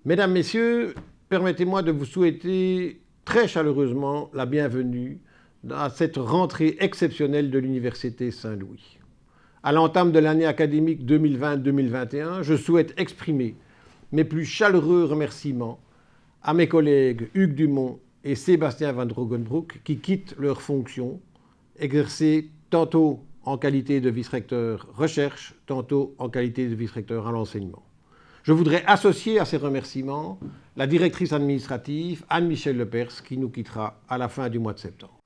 Mesdames, Messieurs, permettez-moi de vous souhaiter très chaleureusement la bienvenue à cette rentrée exceptionnelle de l'Université Saint-Louis. À l'entame de l'année académique 2020-2021, je souhaite exprimer mes plus chaleureux remerciements à mes collègues Hugues Dumont et Sébastien Van Drogenbroek qui quittent leurs fonctions, exercées tantôt en qualité de vice-recteur recherche, tantôt en qualité de vice-recteur à l'enseignement. Je voudrais associer à ces remerciements la directrice administrative Anne-Michèle Lepers qui nous quittera à la fin du mois de septembre.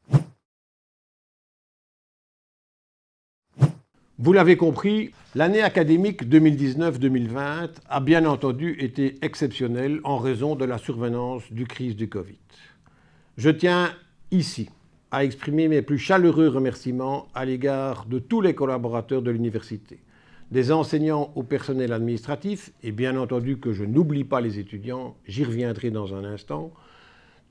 Vous l'avez compris, l'année académique 2019-2020 a bien entendu été exceptionnelle en raison de la survenance du crise du Covid. Je tiens ici à exprimer mes plus chaleureux remerciements à l'égard de tous les collaborateurs de l'université, des enseignants au personnel administratif, et bien entendu que je n'oublie pas les étudiants, j'y reviendrai dans un instant.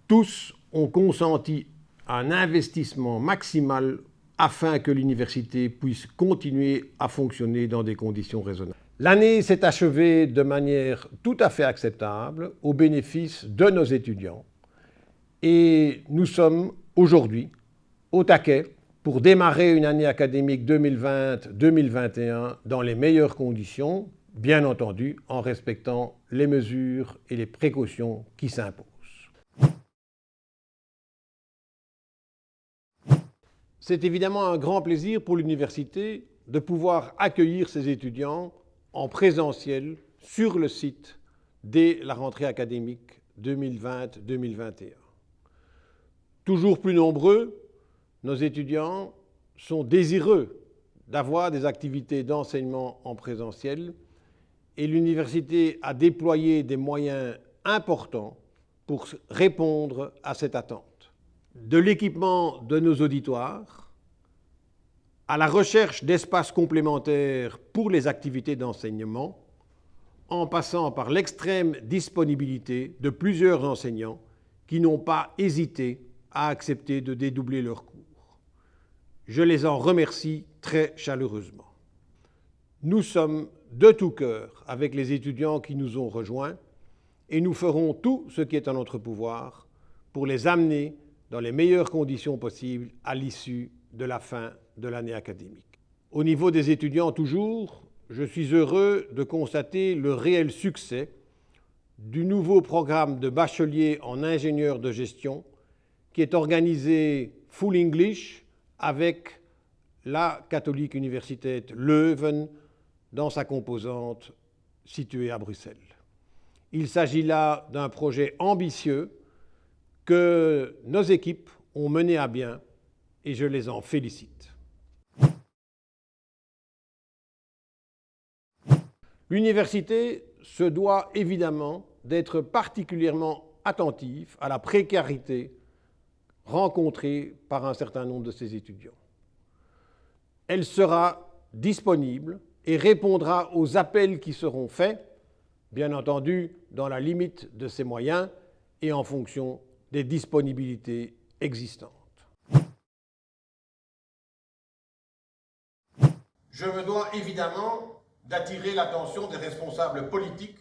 Tous ont consenti un investissement maximal afin que l'université puisse continuer à fonctionner dans des conditions raisonnables. L'année s'est achevée de manière tout à fait acceptable au bénéfice de nos étudiants et nous sommes aujourd'hui au taquet pour démarrer une année académique 2020-2021 dans les meilleures conditions, bien entendu en respectant les mesures et les précautions qui s'imposent. C'est évidemment un grand plaisir pour l'université de pouvoir accueillir ses étudiants en présentiel sur le site dès la rentrée académique 2020-2021. Toujours plus nombreux, nos étudiants sont désireux d'avoir des activités d'enseignement en présentiel et l'université a déployé des moyens importants pour répondre à cette attente. De l'équipement de nos auditoires à la recherche d'espaces complémentaires pour les activités d'enseignement, en passant par l'extrême disponibilité de plusieurs enseignants qui n'ont pas hésité à accepter de dédoubler leurs cours. Je les en remercie très chaleureusement. Nous sommes de tout cœur avec les étudiants qui nous ont rejoints et nous ferons tout ce qui est en notre pouvoir pour les amener dans les meilleures conditions possibles à l'issue de la fin de l'année académique. Au niveau des étudiants toujours, je suis heureux de constater le réel succès du nouveau programme de bachelier en ingénieur de gestion qui est organisé full English avec la catholique université Leuven dans sa composante située à Bruxelles. Il s'agit là d'un projet ambitieux que nos équipes ont mené à bien et je les en félicite. L'université se doit évidemment d'être particulièrement attentive à la précarité rencontrée par un certain nombre de ses étudiants. Elle sera disponible et répondra aux appels qui seront faits, bien entendu dans la limite de ses moyens et en fonction des disponibilités existantes. Je me dois évidemment d'attirer l'attention des responsables politiques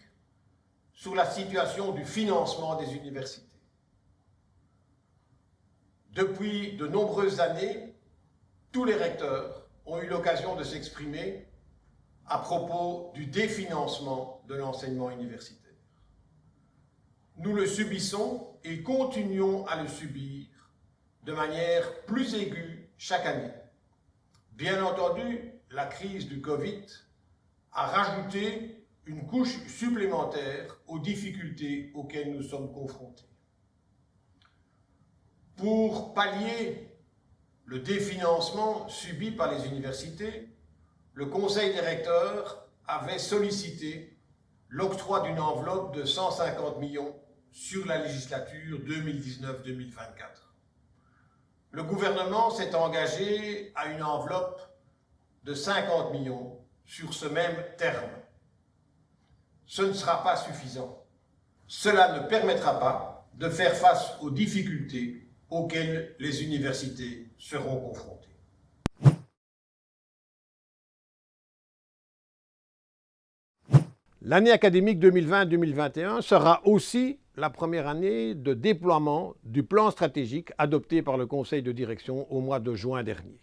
sur la situation du financement des universités. Depuis de nombreuses années, tous les recteurs ont eu l'occasion de s'exprimer à propos du définancement de l'enseignement universitaire. Nous le subissons et continuons à le subir de manière plus aiguë chaque année. Bien entendu, la crise du Covid a rajouté une couche supplémentaire aux difficultés auxquelles nous sommes confrontés. Pour pallier le définancement subi par les universités, le Conseil des recteurs avait sollicité l'octroi d'une enveloppe de 150 millions sur la législature 2019-2024. Le gouvernement s'est engagé à une enveloppe de 50 millions sur ce même terme. Ce ne sera pas suffisant. Cela ne permettra pas de faire face aux difficultés auxquelles les universités seront confrontées. L'année académique 2020-2021 sera aussi la première année de déploiement du plan stratégique adopté par le Conseil de direction au mois de juin dernier.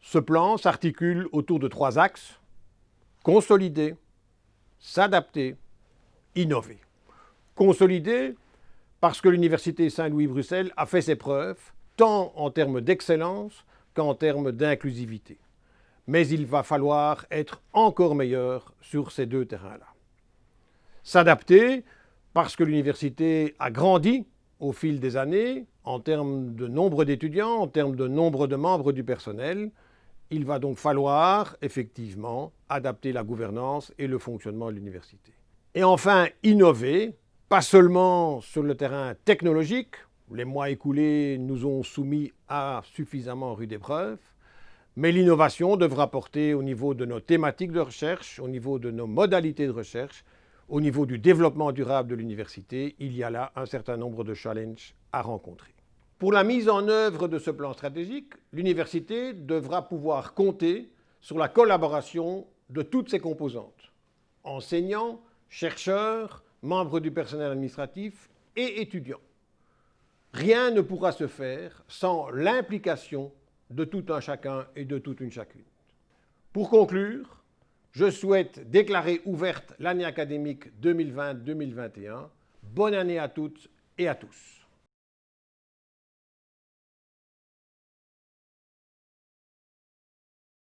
Ce plan s'articule autour de 3 axes: consolider, s'adapter, innover. Consolider parce que l'Université Saint-Louis-Bruxelles a fait ses preuves, tant en termes d'excellence qu'en termes d'inclusivité. Mais il va falloir être encore meilleur sur ces 2 terrains-là. S'adapter parce que l'université a grandi au fil des années en termes de nombre d'étudiants, en termes de nombre de membres du personnel. Il va donc falloir effectivement adapter la gouvernance et le fonctionnement de l'université. Et enfin, innover, pas seulement sur le terrain technologique, les mois écoulés nous ont soumis à suffisamment rude épreuve, mais l'innovation devra porter au niveau de nos thématiques de recherche, au niveau de nos modalités de recherche, au niveau du développement durable de l'université. Il y a là un certain nombre de challenges à rencontrer. Pour la mise en œuvre de ce plan stratégique, l'université devra pouvoir compter sur la collaboration de toutes ses composantes: enseignants, chercheurs, membres du personnel administratif et étudiants. Rien ne pourra se faire sans l'implication de tout un chacun et de toute une chacune. Pour conclure, je souhaite déclarer ouverte l'année académique 2020-2021. Bonne année à toutes et à tous.